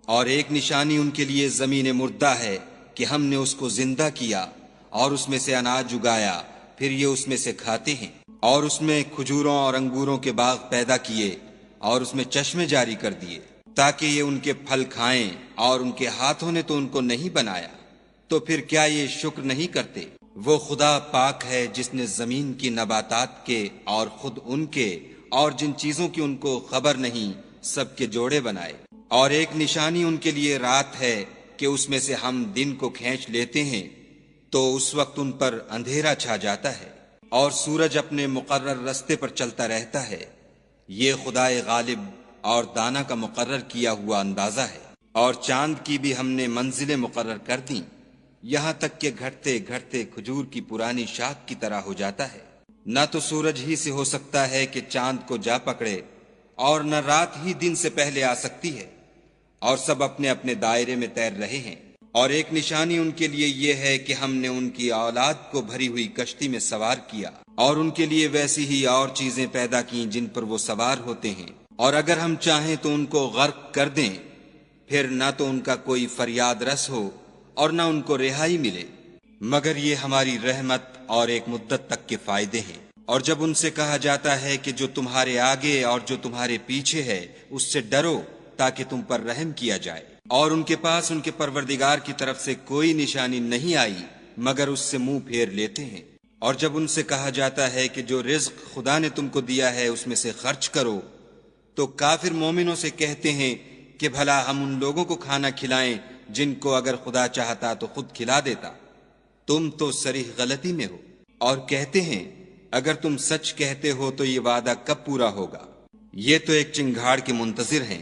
اور ایک نشانی ان کے لیے زمین مردہ ہے کہ ہم نے اس کو زندہ کیا اور اس میں سے اناج اگایا، پھر یہ اس میں سے کھاتے ہیں، اور اس میں کھجوروں اور انگوروں کے باغ پیدا کیے اور اس میں چشمے جاری کر دیے تاکہ یہ ان کے پھل کھائیں، اور ان کے ہاتھوں نے تو ان کو نہیں بنایا، تو پھر کیا یہ شکر نہیں کرتے؟ وہ خدا پاک ہے جس نے زمین کی نباتات کے اور خود ان کے اور جن چیزوں کی ان کو خبر نہیں سب کے جوڑے بنائے۔ اور ایک نشانی ان کے لیے رات ہے کہ اس میں سے ہم دن کو کھینچ لیتے ہیں تو اس وقت ان پر اندھیرا چھا جاتا ہے، اور سورج اپنے مقرر رستے پر چلتا رہتا ہے۔ یہ خدائے غالب اور دانا کا مقرر کیا ہوا اندازہ ہے۔ اور چاند کی بھی ہم نے منزلیں مقرر کر دیں، یہاں تک کہ گھٹتے گھٹتے کھجور کی پرانی شاخ کی طرح ہو جاتا ہے۔ نہ تو سورج ہی سے ہو سکتا ہے کہ چاند کو جا پکڑے، اور نہ رات ہی دن سے پہلے آ سکتی ہے، اور سب اپنے اپنے دائرے میں تیر رہے ہیں۔ اور ایک نشانی ان کے لیے یہ ہے کہ ہم نے ان کی اولاد کو بھری ہوئی کشتی میں سوار کیا، اور ان کے لیے ویسی ہی اور چیزیں پیدا کیں جن پر وہ سوار ہوتے ہیں، اور اگر ہم چاہیں تو ان کو غرق کر دیں، پھر نہ تو ان کا کوئی فریاد رس ہو اور نہ ان کو رہائی ملے، مگر یہ ہماری رحمت اور ایک مدت تک کے فائدے ہیں۔ اور جب ان سے کہا جاتا ہے کہ جو تمہارے آگے اور جو تمہارے پیچھے ہے اس سے ڈرو تاکہ تم پر رحم کیا جائے، اور ان کے پاس ان کے پروردگار کی طرف سے کوئی نشانی نہیں آئی مگر اس سے منہ پھیر لیتے ہیں۔ اور جب ان سے کہا جاتا ہے کہ جو رزق خدا نے تم کو دیا ہے اس میں سے خرچ کرو، تو کافر مومنوں سے کہتے ہیں کہ بھلا ہم ان لوگوں کو کھانا کھلائیں جن کو اگر خدا چاہتا تو خود کھلا دیتا، تم تو صریح غلطی میں ہو۔ اور کہتے ہیں اگر تم سچ کہتے ہو تو یہ وعدہ کب پورا ہوگا؟ یہ تو ایک چنگھاڑ کے منتظر ہیں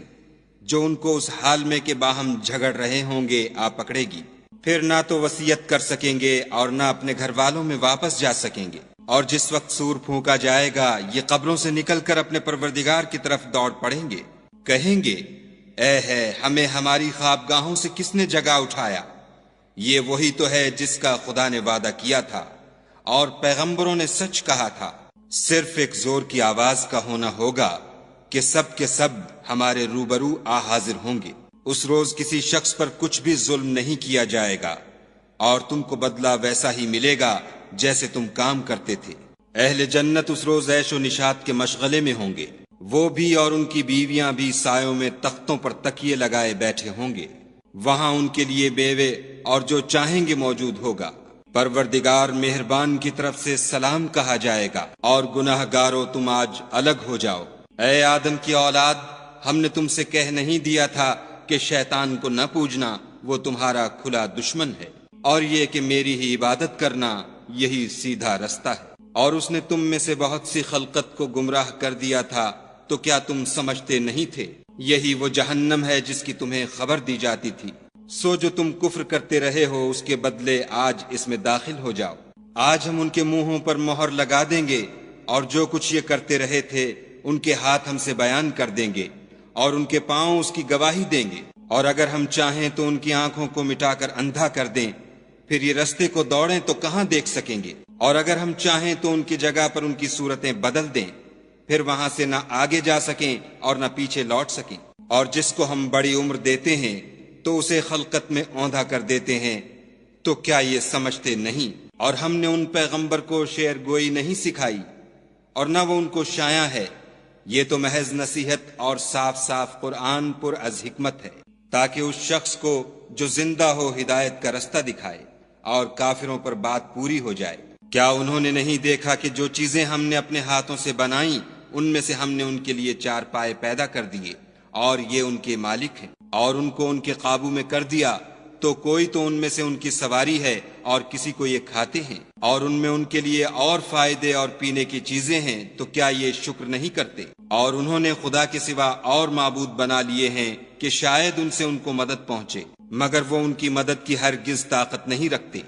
جو ان کو اس حال میں کہ باہم جھگڑ رہے ہوں گے آ پکڑے گی، پھر نہ تو وصیت کر سکیں گے اور نہ اپنے گھر والوں میں واپس جا سکیں گے۔ اور جس وقت سور پھونکا جائے گا یہ قبروں سے نکل کر اپنے پروردگار کی طرف دوڑ پڑیں گے، کہیں گے اے ہے ہمیں ہماری خوابگاہوں سے کس نے جگا اٹھایا؟ یہ وہی تو ہے جس کا خدا نے وعدہ کیا تھا اور پیغمبروں نے سچ کہا تھا۔ صرف ایک زور کی آواز کا ہونا ہوگا کہ سب کے سب ہمارے روبرو آ حاضر ہوں گے۔ اس روز کسی شخص پر کچھ بھی ظلم نہیں کیا جائے گا، اور تم کو بدلہ ویسا ہی ملے گا جیسے تم کام کرتے تھے۔ اہل جنت اس روز عیش و نشاط کے مشغلے میں ہوں گے، وہ بھی اور ان کی بیویاں بھی سایوں میں تختوں پر تکیے لگائے بیٹھے ہوں گے، وہاں ان کے لیے بیوے اور جو چاہیں گے موجود ہوگا۔ پروردگار مہربان کی طرف سے سلام کہا جائے گا، اور گناہ گارو تم آج الگ ہو جاؤ۔ اے آدم کی اولاد، ہم نے تم سے کہہ نہیں دیا تھا کہ شیطان کو نہ پوجنا، وہ تمہارا کھلا دشمن ہے، اور یہ کہ میری ہی عبادت کرنا یہی سیدھا رستہ ہے۔ اور اس نے تم میں سے بہت سی خلقت کو گمراہ کر دیا تھا، تو کیا تم سمجھتے نہیں تھے؟ یہی وہ جہنم ہے جس کی تمہیں خبر دی جاتی تھی۔ سو جو تم کفر کرتے رہے ہو اس کے بدلے آج اس میں داخل ہو جاؤ۔ آج ہم ان کے منہوں پر مہر لگا دیں گے، اور جو کچھ یہ کرتے رہے تھے ان کے ہاتھ ہم سے بیان کر دیں گے، اور ان کے پاؤں اس کی گواہی دیں گے۔ اور اگر ہم چاہیں تو ان کی آنکھوں کو مٹا کر اندھا کر دیں، پھر یہ رستے کو دوڑیں تو کہاں دیکھ سکیں گے؟ اور اگر ہم چاہیں تو ان کی جگہ پر ان کی صورتیں بدل دیں، پھر وہاں سے نہ آگے جا سکیں اور نہ پیچھے لوٹ سکیں۔ اور جس کو ہم بڑی عمر دیتے ہیں تو اسے خلقت میں اوندھا کر دیتے ہیں، تو کیا یہ سمجھتے نہیں؟ اور ہم نے ان پیغمبر کو شعر گوئی نہیں سکھائی، اور نہ وہ ان کو شایع ہے، یہ تو محض نصیحت اور صاف صاف قرآن پر از حکمت ہے، تاکہ اس شخص کو جو زندہ ہو ہدایت کا رستہ دکھائے اور کافروں پر بات پوری ہو جائے۔ کیا انہوں نے نہیں دیکھا کہ جو چیزیں ہم نے اپنے ہاتھوں سے بنائیں ان میں سے ہم نے ان کے لیے چار پائے پیدا کر دیے، اور یہ ان کے مالک ہیں، اور ان کو ان کے قابو میں کر دیا، تو کوئی تو ان میں سے ان کی سواری ہے اور کسی کو یہ کھاتے ہیں، اور ان میں ان کے لیے اور فائدے اور پینے کی چیزیں ہیں، تو کیا یہ شکر نہیں کرتے؟ اور انہوں نے خدا کے سوا اور معبود بنا لیے ہیں کہ شاید ان سے ان کو مدد پہنچے، مگر وہ ان کی مدد کی ہرگز طاقت نہیں رکھتے۔